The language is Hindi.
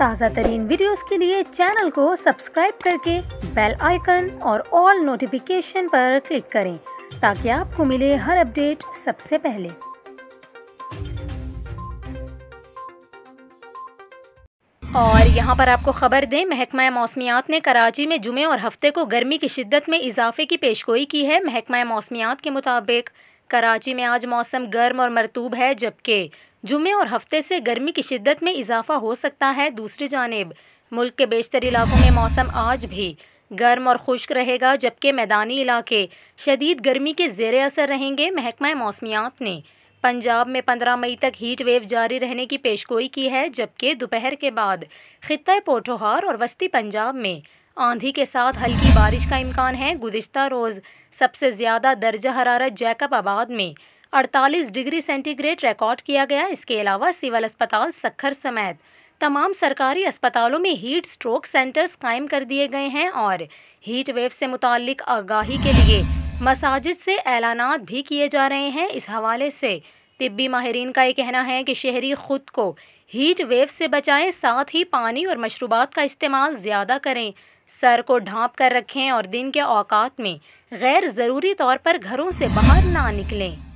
ताज़ा तरीन वीडियोस के लिए चैनल को सब्सक्राइब करके बेल आइकन और ऑल नोटिफिकेशन पर क्लिक करें ताकि आपको मिले हर अपडेट सबसे पहले। और यहाँ पर आपको खबर दें, महकमा मौसमियात ने कराची में जुमे और हफ्ते को गर्मी की शिद्दत में इजाफे की पेशगोई की है। महकमा मौसमियात के मुताबिक कराची में आज मौसम गर्म और मरतूब है, जबकि जुमे और हफ्ते से गर्मी की शिद्दत में इजाफा हो सकता है। दूसरी जानिब मुल्क के बेशतर इलाकों में मौसम आज भी गर्म और खुश्क रहेगा, जबकि मैदानी इलाके शदीद गर्मी के ज़ेरे असर रहेंगे। महकमा मौसमियात ने पंजाब में 15 मई तक हीट वेव जारी रहने की पेशगोई की है, जबकि दोपहर के बाद खित्ता पोठोहार और वस्ती पंजाब में आंधी के साथ हल्की बारिश का इम्कान है। गुज़िश्ता रोज़ सबसे ज़्यादा दर्जा हरारत जैकब आबाद में 48 डिग्री सेंटीग्रेड रिकॉर्ड किया गया। इसके अलावा सिविल अस्पताल सक्खर समेत तमाम सरकारी अस्पतालों में हीट स्ट्रोक सेंटर्स कायम कर दिए गए हैं और हीट वेव से मुताल्लिक आगाही के लिए मसाजिद से ऐलानात भी किए जा रहे हैं। इस हवाले से तिब्बी माहिरीन का ये कहना है कि शहरी खुद को हीट वेव से बचाएं, साथ ही पानी और मशरूबात का इस्तेमाल ज़्यादा करें, सर को ढाँप कर रखें और दिन के औकात में गैर ज़रूरी तौर पर घरों से बाहर ना निकलें।